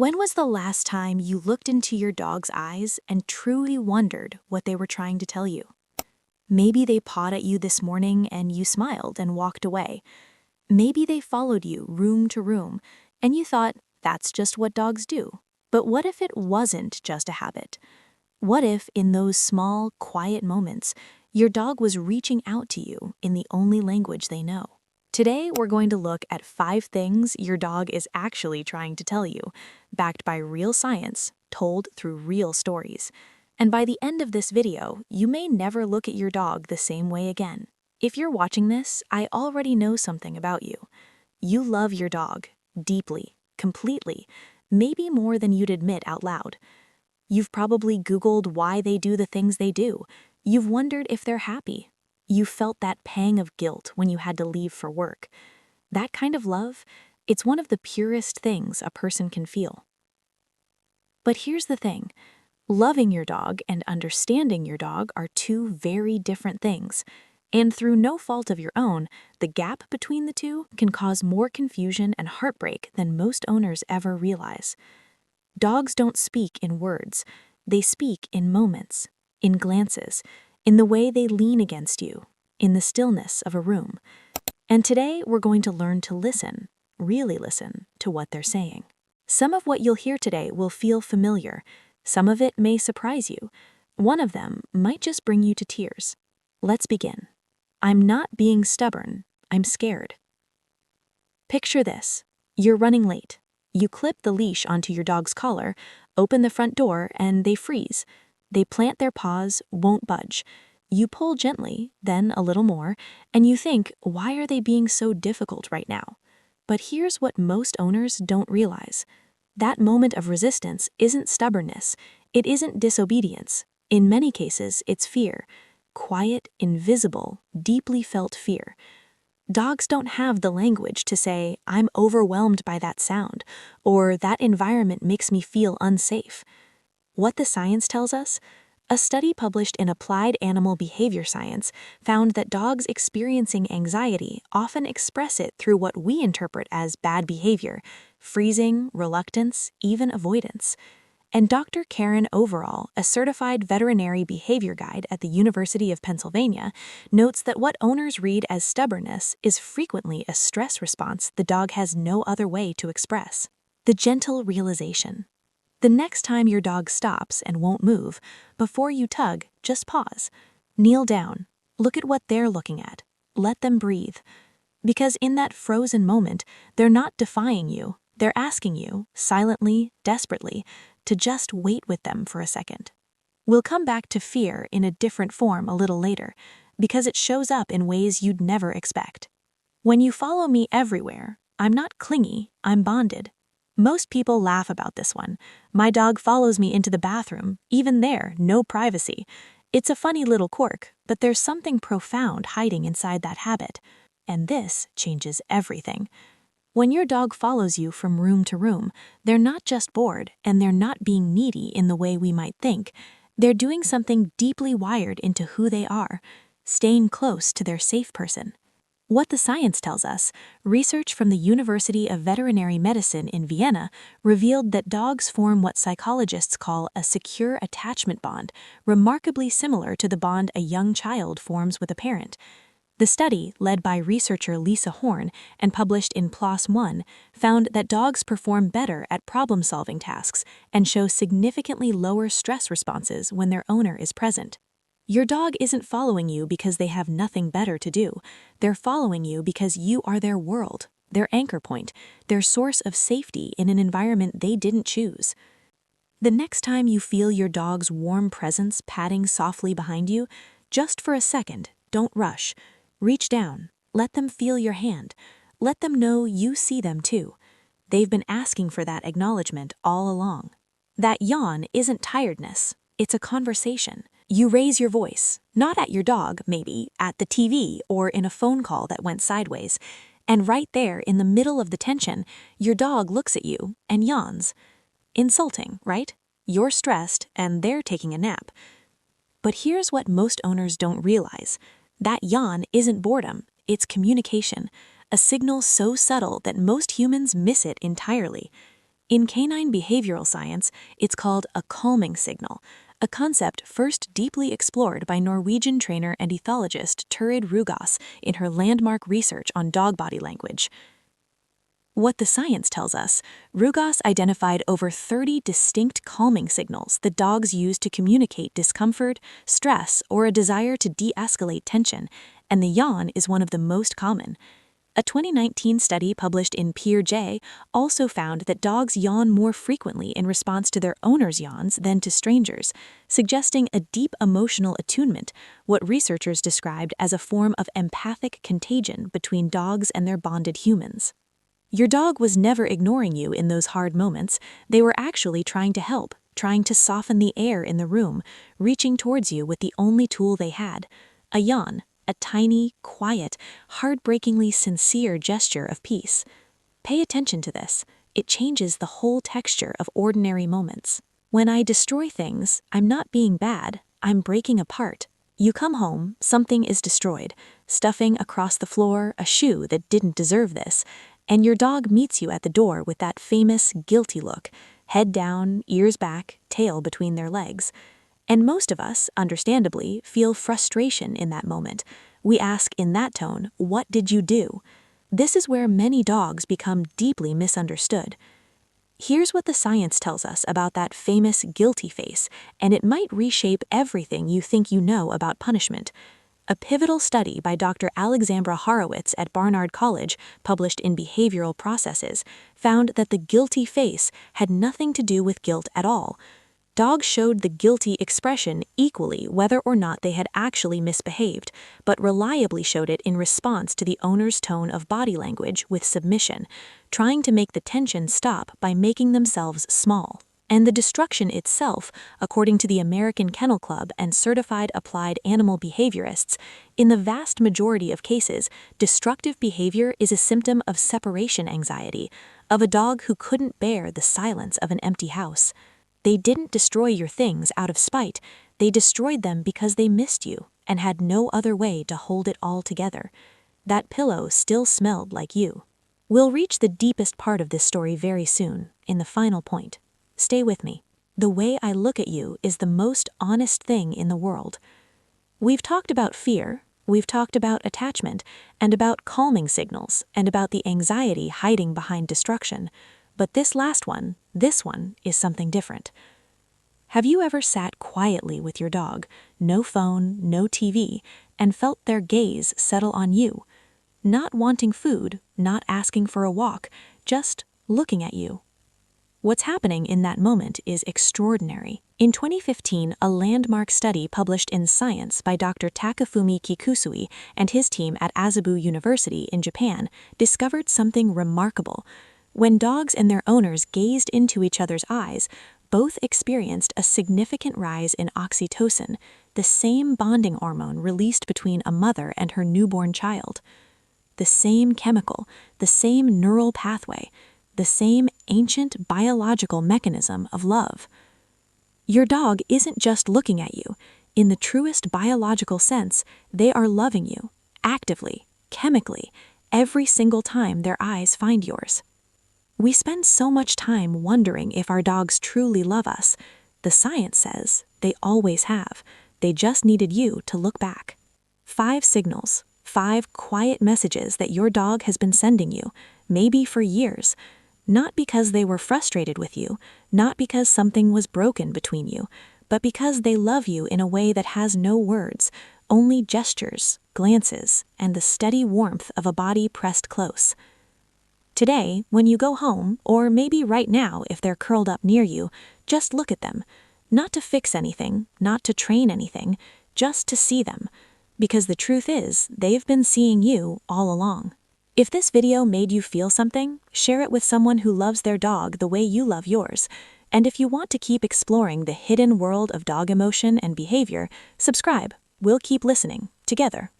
When was the last time you looked into your dog's eyes and truly wondered what they were trying to tell you? Maybe they pawed at you this morning and you smiled and walked away. Maybe they followed you room to room and you thought, that's just what dogs do. But what if it wasn't just a habit? What if in those small, quiet moments, your dog was reaching out to you in the only language they know? Today, we're going to look at 5 things your dog is actually trying to tell you, backed by real science, told through real stories. And by the end of this video, you may never look at your dog the same way again. If you're watching this, I already know something about you. You love your dog, deeply, completely, maybe more than you'd admit out loud. You've probably Googled why they do the things they do. You've wondered if they're happy. You felt that pang of guilt when you had to leave for work. That kind of love, it's one of the purest things a person can feel. But here's the thing. Loving your dog and understanding your dog are 2 very different things. And through no fault of your own, the gap between the 2 can cause more confusion and heartbreak than most owners ever realize. Dogs don't speak in words. They speak in moments, in glances, in the way they lean against you, in the stillness of a room. And today, we're going to learn to listen, really listen, to what they're saying. Some of what you'll hear today will feel familiar. Some of it may surprise you. One of them might just bring you to tears. Let's begin. I'm not being stubborn. I'm scared. Picture this. You're running late. You clip the leash onto your dog's collar, open the front door, and they freeze. They plant their paws, won't budge. You pull gently, then a little more, and you think, why are they being so difficult right now? But here's what most owners don't realize. That moment of resistance isn't stubbornness. It isn't disobedience. In many cases, it's fear. Quiet, invisible, deeply felt fear. Dogs don't have the language to say, I'm overwhelmed by that sound, or that environment makes me feel unsafe. What the science tells us? A study published in Applied Animal Behavior Science found that dogs experiencing anxiety often express it through what we interpret as bad behavior, freezing, reluctance, even avoidance. And Dr. Karen Overall, a certified veterinary behavior guide at the University of Pennsylvania, notes that what owners read as stubbornness is frequently a stress response the dog has no other way to express. The gentle realization. The next time your dog stops and won't move, before you tug, just pause. Kneel down. Look at what they're looking at. Let them breathe. Because in that frozen moment, they're not defying you. They're asking you, silently, desperately, to just wait with them for a second. We'll come back to fear in a different form a little later, because it shows up in ways you'd never expect. When you follow me everywhere, I'm not clingy, I'm bonded. Most people laugh about this one. My dog follows me into the bathroom, even there, no privacy. It's a funny little quirk, but there's something profound hiding inside that habit. And this changes everything. When your dog follows you from room to room, they're not just bored, and they're not being needy in the way we might think. They're doing something deeply wired into who they are, staying close to their safe person. What the science tells us, research from the University of Veterinary Medicine in Vienna revealed that dogs form what psychologists call a secure attachment bond, remarkably similar to the bond a young child forms with a parent. The study, led by researcher Lisa Horn and published in PLOS One, found that dogs perform better at problem-solving tasks and show significantly lower stress responses when their owner is present. Your dog isn't following you because they have nothing better to do. They're following you because you are their world, their anchor point, their source of safety in an environment they didn't choose. The next time you feel your dog's warm presence padding softly behind you, just for a second, don't rush. Reach down, let them feel your hand. Let them know you see them too. They've been asking for that acknowledgement all along. That yawn isn't tiredness, it's a conversation. You raise your voice, not at your dog, maybe, at the TV or in a phone call that went sideways. And right there, in the middle of the tension, your dog looks at you and yawns. Insulting, right? You're stressed and they're taking a nap. But here's what most owners don't realize. That yawn isn't boredom, it's communication, a signal so subtle that most humans miss it entirely. In canine behavioral science, it's called a calming signal, a concept first deeply explored by Norwegian trainer and ethologist Turid Rugaas in her landmark research on dog body language. What the science tells us, Rugaas identified over 30 distinct calming signals that dogs use to communicate discomfort, stress, or a desire to de-escalate tension, and the yawn is one of the most common. A 2019 study published in Peer J also found that dogs yawn more frequently in response to their owners' yawns than to strangers, suggesting a deep emotional attunement, what researchers described as a form of empathic contagion between dogs and their bonded humans. Your dog was never ignoring you in those hard moments. They were actually trying to help, trying to soften the air in the room, reaching towards you with the only tool they had, a yawn. A tiny, quiet, heartbreakingly sincere gesture of peace. Pay attention to this. It changes the whole texture of ordinary moments. When I destroy things, I'm not being bad, I'm breaking apart. You come home, something is destroyed, stuffing across the floor, a shoe that didn't deserve this, and your dog meets you at the door with that famous, guilty look, head down, ears back, tail between their legs. And most of us, understandably, feel frustration in that moment. We ask in that tone, "What did you do?" This is where many dogs become deeply misunderstood. Here's what the science tells us about that famous guilty face, and it might reshape everything you think you know about punishment. A pivotal study by Dr. Alexandra Horowitz at Barnard College, published in Behavioral Processes, found that the guilty face had nothing to do with guilt at all. Dogs showed the guilty expression equally whether or not they had actually misbehaved, but reliably showed it in response to the owner's tone of body language with submission, trying to make the tension stop by making themselves small. And the destruction itself, according to the American Kennel Club and certified applied animal behaviorists, in the vast majority of cases, destructive behavior is a symptom of separation anxiety, of a dog who couldn't bear the silence of an empty house. They didn't destroy your things out of spite, they destroyed them because they missed you and had no other way to hold it all together. That pillow still smelled like you. We'll reach the deepest part of this story very soon, in the final point. Stay with me. The way I look at you is the most honest thing in the world. We've talked about fear, we've talked about attachment, and about calming signals, and about the anxiety hiding behind destruction. But this one is something different. Have you ever sat quietly with your dog, no phone, no TV, and felt their gaze settle on you? Not wanting food, not asking for a walk, just looking at you. What's happening in that moment is extraordinary. In 2015, a landmark study published in Science by Dr. Takafumi Kikusui and his team at Azabu University in Japan discovered something remarkable. When dogs and their owners gazed into each other's eyes, both experienced a significant rise in oxytocin, the same bonding hormone released between a mother and her newborn child. The same chemical, the same neural pathway, the same ancient biological mechanism of love. Your dog isn't just looking at you. In the truest biological sense, they are loving you, actively, chemically, every single time their eyes find yours. We spend so much time wondering if our dogs truly love us. The science says they always have. They just needed you to look back. 5 signals, 5 quiet messages that your dog has been sending you, maybe for years. Not because they were frustrated with you, not because something was broken between you, but because they love you in a way that has no words, only gestures, glances, and the steady warmth of a body pressed close. Today, when you go home, or maybe right now if they're curled up near you, just look at them. Not to fix anything, not to train anything, just to see them. Because the truth is, they've been seeing you all along. If this video made you feel something, share it with someone who loves their dog the way you love yours. And if you want to keep exploring the hidden world of dog emotion and behavior, subscribe. We'll keep listening, together.